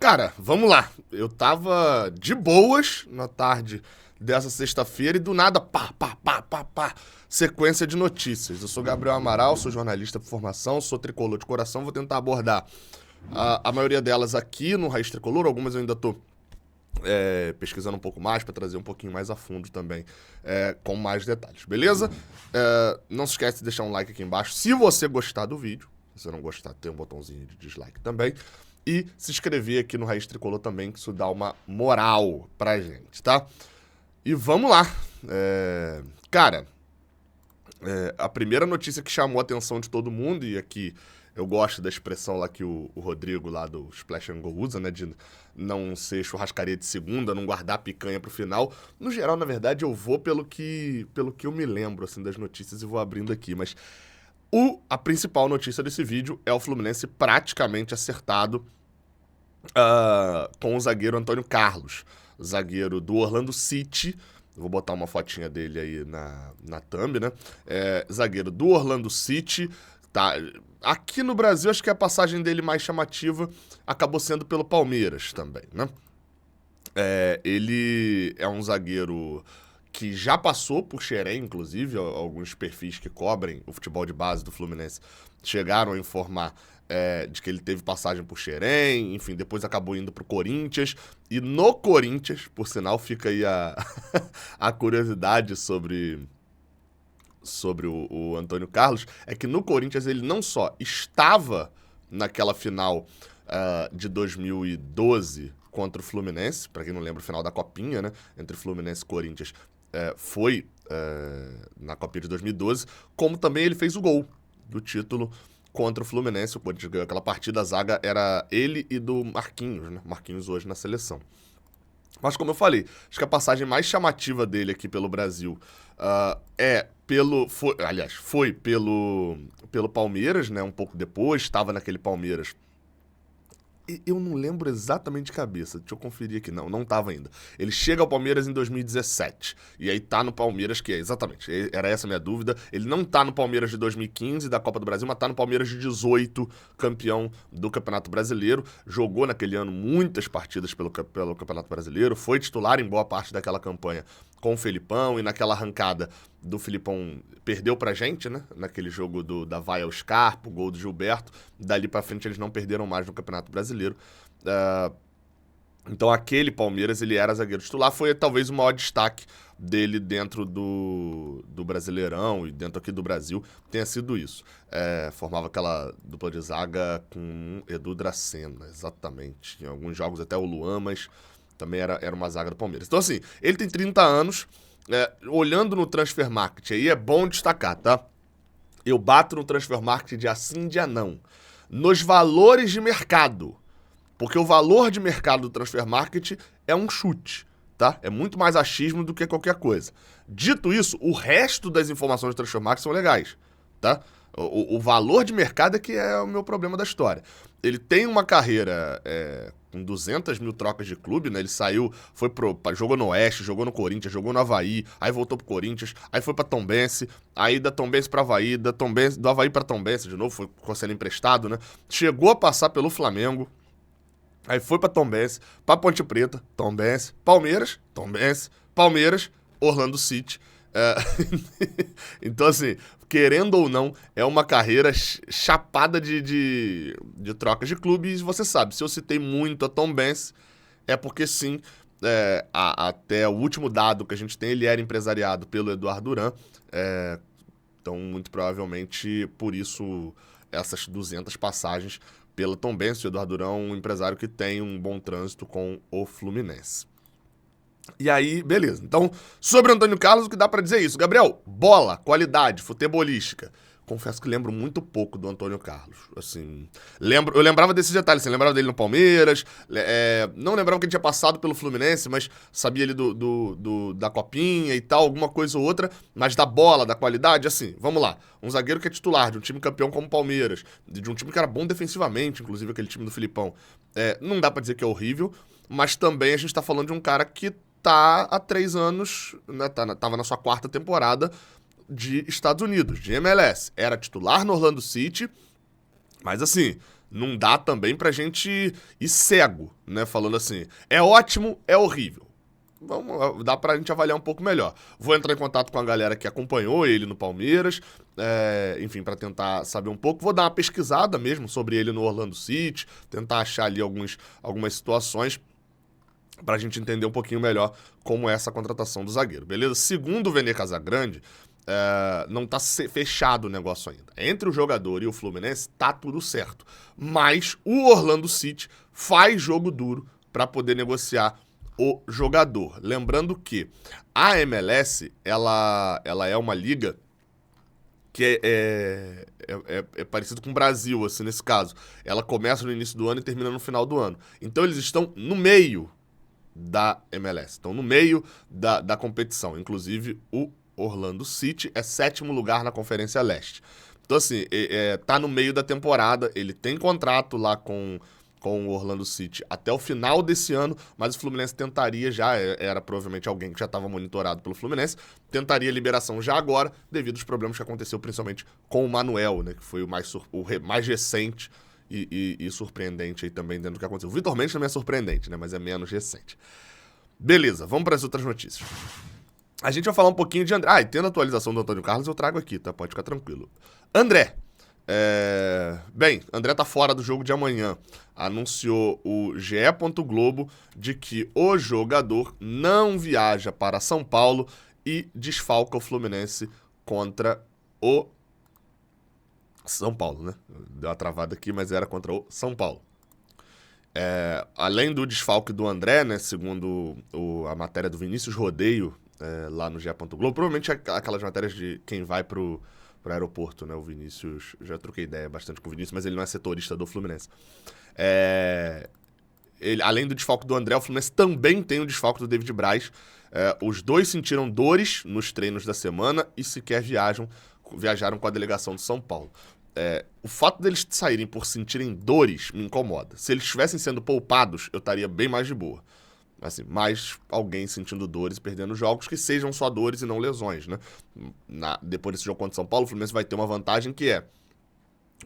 Cara, vamos lá. Eu tava de boas na tarde dessa sexta-feira e do nada, pá, sequência de notícias. Eu sou Gabriel Amaral, sou jornalista por formação, sou tricolor de coração, vou tentar abordar a maioria delas aqui no Raiz Tricolor, algumas eu ainda tô pesquisando um pouco mais para trazer um pouquinho mais a fundo também, com mais detalhes, beleza? Não se esquece de deixar um like aqui embaixo se você gostar do vídeo. Se você não gostar, tem um botãozinho de dislike também. E se inscrever aqui no Raiz Tricolor também, que isso dá uma moral pra gente, tá? E vamos lá. Cara, a primeira notícia que chamou a atenção de todo mundo, e aqui eu gosto da expressão lá que o Rodrigo lá do Splash and Go usa, né? De não ser churrascaria de segunda, não guardar picanha pro final. No geral, na verdade, eu vou pelo que eu me lembro, assim, das notícias e vou abrindo aqui. Mas a principal notícia desse vídeo é o Fluminense praticamente acertado com o zagueiro Antônio Carlos, zagueiro do Orlando City. Vou botar uma fotinha dele aí na thumb, né? Zagueiro do Orlando City. Tá. Aqui no Brasil, acho que a passagem dele mais chamativa acabou sendo pelo Palmeiras também, né? Ele é um zagueiro que já passou por Xerém, inclusive, alguns perfis que cobrem o futebol de base do Fluminense chegaram a informar de que ele teve passagem por Xerém, enfim, depois acabou indo pro Corinthians, e no Corinthians, por sinal, fica aí a curiosidade sobre o Antônio Carlos, é que no Corinthians ele não só estava naquela final de 2012 contra o Fluminense, pra quem não lembra o final da Copinha, né, entre Fluminense e Corinthians, foi na Copinha de 2012, como também ele fez o gol do título contra o Fluminense. O Corinthians ganhou aquela partida, a zaga era ele e do Marquinhos, né? Marquinhos hoje na seleção. Mas como eu falei, acho que a passagem mais chamativa dele aqui pelo Brasil foi pelo Palmeiras, né? Um pouco depois, estava naquele Palmeiras. E eu não lembro exatamente de cabeça, deixa eu conferir aqui. Não estava ainda. Ele chega ao Palmeiras em 2017, e aí tá no Palmeiras, que exatamente, era essa a minha dúvida. Ele não tá no Palmeiras de 2015, da Copa do Brasil, mas tá no Palmeiras de 18, campeão do Campeonato Brasileiro. Jogou naquele ano muitas partidas pelo Campeonato Brasileiro, foi titular em boa parte daquela campanha com o Felipão, e naquela arrancada do Felipão perdeu pra gente, né? Naquele jogo da Vaia ao Scarpa, o gol do Gilberto. Dali pra frente eles não perderam mais no Campeonato Brasileiro. Então aquele Palmeiras, ele era zagueiro titular. Foi talvez o maior destaque dele dentro do Brasileirão e dentro aqui do Brasil, tenha sido isso. Formava aquela dupla de zaga com Edu Dracena, exatamente. Em alguns jogos até o Luan, mas também era uma zaga do Palmeiras. Então assim, ele tem 30 anos, olhando no Transfer Market, aí é bom destacar, tá? Eu bato no Transfer Market dia sim, dia não. Nos valores de mercado. Porque o valor de mercado do Transfer Market é um chute, tá? É muito mais achismo do que qualquer coisa. Dito isso, o resto das informações do Transfer Market são legais, tá? O valor de mercado é que é o meu problema da história. Ele tem uma carreira com 200 mil trocas de clube, né? Ele saiu, jogou no Oeste, jogou no Corinthians, jogou no Avaí, aí voltou pro Corinthians, aí foi pra Tombense, aí da Tombense pra Avaí, do Avaí pra Tombense de novo, foi sendo emprestado, né? Chegou a passar pelo Flamengo, aí foi pra Tombense, pra Ponte Preta, Tombense, Palmeiras, Tombense, Palmeiras, Orlando City. Então, assim, querendo ou não, é uma carreira chapada de trocas de clubes. E você sabe, se eu citei muito a Tombense, é porque sim, até o último dado que a gente tem, ele era empresariado pelo Eduardo Duran. Então, muito provavelmente, por isso, essas 200 passagens pela Tombense. O Eduardo Duran é um empresário que tem um bom trânsito com o Fluminense. E aí, beleza. Então, sobre o Antônio Carlos, o que dá pra dizer é isso. Gabriel, bola, qualidade, futebolística. Confesso que lembro muito pouco do Antônio Carlos. Assim, eu lembrava desses detalhes. Assim, lembrava dele no Palmeiras. Não lembrava que ele tinha passado pelo Fluminense, mas sabia ali da Copinha e tal, alguma coisa ou outra. Mas da bola, da qualidade, assim, vamos lá. Um zagueiro que é titular de um time campeão como o Palmeiras, de um time que era bom defensivamente, inclusive aquele time do Filipão. Não dá pra dizer que é horrível, mas também a gente tá falando de um cara que tá há 3 anos, né, tava na sua 4ª temporada de Estados Unidos, de MLS. Era titular no Orlando City, mas assim, não dá também pra gente ir cego, né? Falando assim, é ótimo, é horrível. Dá pra gente avaliar um pouco melhor. Vou entrar em contato com a galera que acompanhou ele no Palmeiras, enfim, pra tentar saber um pouco. Vou dar uma pesquisada mesmo sobre ele no Orlando City, tentar achar ali algumas situações pra gente entender um pouquinho melhor como é essa contratação do zagueiro, beleza? Segundo o Vene Casagrande, não tá fechado o negócio ainda. Entre o jogador e o Fluminense tá tudo certo, mas o Orlando City faz jogo duro pra poder negociar o jogador. Lembrando que a MLS, ela é uma liga que é parecido com o Brasil, assim, nesse caso. Ela começa no início do ano e termina no final do ano. Então eles estão no meio da MLS, estão no meio da competição. Inclusive, o Orlando City é 7º lugar na Conferência Leste. Então, assim, tá no meio da temporada, ele tem contrato lá com o Orlando City até o final desse ano, mas o Fluminense tentaria já, era provavelmente alguém que já estava monitorado pelo Fluminense, tentaria liberação já agora, devido aos problemas que aconteceu principalmente com o Manuel, né, que foi o mais recente e surpreendente aí também dentro do que aconteceu. O Vitor Mendes também é surpreendente, né, mas é menos recente. Beleza, vamos para as outras notícias. A gente vai falar um pouquinho de André. E tendo a atualização do Antônio Carlos, eu trago aqui, tá? Pode ficar tranquilo. André. Bem, André tá fora do jogo de amanhã. Anunciou o GE. Globo de que o jogador não viaja para São Paulo e desfalca o Fluminense contra o São Paulo, né? Deu uma travada aqui, mas era contra o São Paulo. Além do desfalque do André, né? Segundo a matéria do Vinícius Rodeio, lá no GE. Globo, provavelmente aquelas matérias de quem vai pro aeroporto, né? O Vinícius, já troquei ideia bastante com o Vinícius, mas ele não é setorista do Fluminense. Além do desfalque do André, o Fluminense também tem o desfalque do David Braz. Os dois sentiram dores nos treinos da semana e sequer viajaram com a delegação de São Paulo. O fato deles saírem por sentirem dores me incomoda. Se eles estivessem sendo poupados, eu estaria bem mais de boa. Assim, mais alguém sentindo dores e perdendo jogos, que sejam só dores e não lesões, né? Depois desse jogo contra o São Paulo, o Fluminense vai ter uma vantagem que é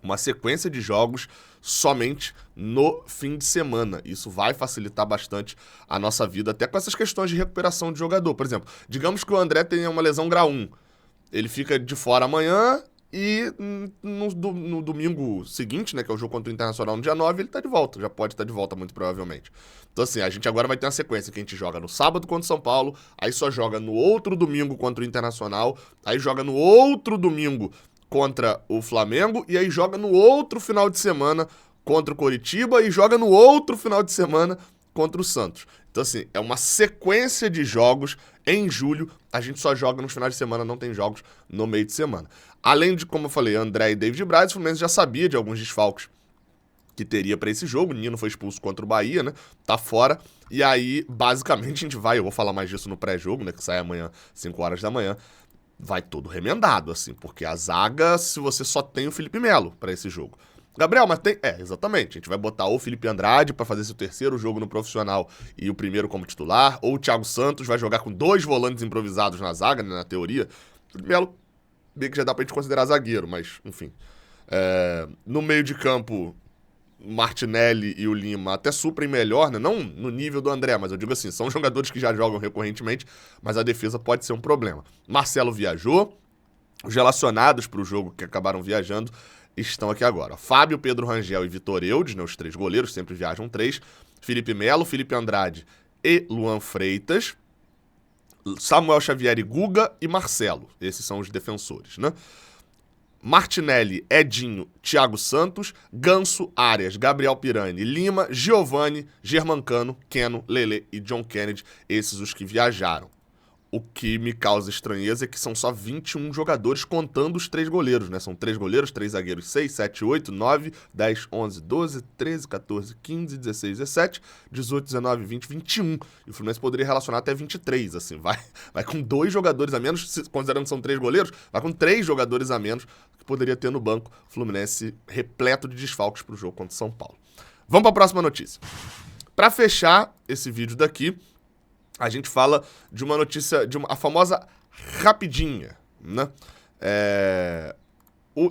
uma sequência de jogos somente no fim de semana. Isso vai facilitar bastante a nossa vida, até com essas questões de recuperação de jogador. Por exemplo, digamos que o André tenha uma lesão grau 1. Ele fica de fora amanhã e no domingo seguinte, né, que é o jogo contra o Internacional no dia 9, ele tá de volta. Já pode estar de volta, muito provavelmente. Então, assim, a gente agora vai ter uma sequência que a gente joga no sábado contra o São Paulo, aí só joga no outro domingo contra o Internacional, aí joga no outro domingo contra o Flamengo, e aí joga no outro final de semana contra o Coritiba, e joga no outro final de semana contra o Santos. Então, assim, é uma sequência de jogos em julho. A gente só joga nos finais de semana, não tem jogos no meio de semana. Além de, como eu falei, André e David Braz, o Fluminense já sabia de alguns desfalques que teria para esse jogo. O Nino foi expulso contra o Bahia, né? Tá fora. E aí, basicamente, a gente vai... Eu vou falar mais disso no pré-jogo, né? Que sai amanhã, 5 horas da manhã. Vai todo remendado, assim. Porque a zaga, se você só tem o Felipe Melo para esse jogo. Gabriel, mas tem... exatamente. A gente vai botar ou o Felipe Andrade para fazer seu terceiro jogo no profissional e o primeiro como titular. Ou o Thiago Santos vai jogar com 2 volantes improvisados na zaga, né? Na teoria. O Felipe Melo, bem que já dá pra gente considerar zagueiro, mas, enfim. No meio de campo... Martinelli e o Lima até suprem melhor, né? Não no nível do André, mas eu digo assim, são jogadores que já jogam recorrentemente, mas a defesa pode ser um problema. Marcelo viajou, os relacionados para o jogo que acabaram viajando estão aqui agora. Fábio, Pedro Rangel e Vitor Eudes, né? Os 3 goleiros, sempre viajam 3. Felipe Melo, Felipe Andrade e Luan Freitas. Samuel Xavier e Guga e Marcelo. Esses são os defensores, né? Martinelli, Edinho, Thiago Santos, Ganso, Arias, Gabriel Pirani, Lima, Giovani, Germancano, Keno, Lele e John Kennedy, esses os que viajaram. O que me causa estranheza é que são só 21 jogadores contando os 3 goleiros, né? São 3 goleiros, 3 zagueiros, 6, 7, 8, 9, 10, 11, 12, 13, 14, 15, 16, 17, 18, 19, 20, 21. E o Fluminense poderia relacionar até 23, assim. Vai com 2 jogadores a menos, considerando que são 3 goleiros, vai com 3 jogadores a menos que poderia ter no banco. O Fluminense repleto de desfalques para o jogo contra o São Paulo. Vamos para a próxima notícia. Para fechar esse vídeo daqui, a gente fala de uma notícia, a famosa rapidinha, né?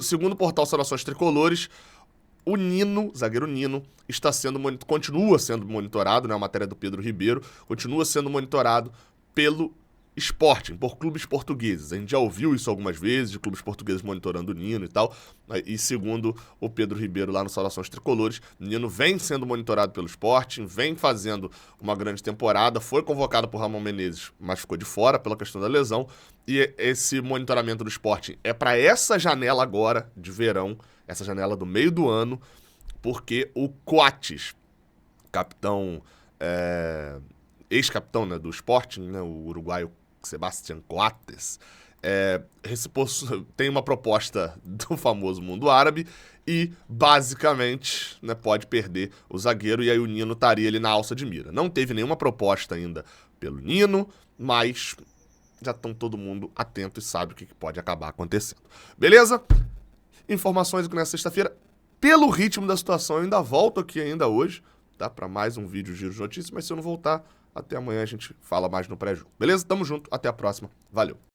Segundo o portal Saudações Tricolores, o Nino, zagueiro Nino, continua sendo monitorado, né? A matéria do Pedro Ribeiro, continua sendo monitorado pelo Sporting, por clubes portugueses. A gente já ouviu isso algumas vezes, de clubes portugueses monitorando o Nino e tal. E segundo o Pedro Ribeiro lá no Saudações Tricolores, o Nino vem sendo monitorado pelo Sporting, vem fazendo uma grande temporada, foi convocado por Ramon Menezes, mas ficou de fora pela questão da lesão. E esse monitoramento do Sporting é para essa janela agora, de verão, essa janela do meio do ano, porque o Coates, capitão, ex-capitão, né, do Sporting, né, o uruguaio Sebastián Coates, tem uma proposta do famoso mundo árabe e, basicamente, né, pode perder o zagueiro e aí o Nino estaria ali na alça de mira. Não teve nenhuma proposta ainda pelo Nino, mas já estão todo mundo atento e sabe o que pode acabar acontecendo. Beleza? Informações aqui nessa sexta-feira. Pelo ritmo da situação, eu ainda volto aqui ainda hoje, tá? Para mais um vídeo Giro de Notícias, mas se eu não voltar, até amanhã a gente fala mais no pré-jogo. Beleza? Tamo junto, até a próxima. Valeu!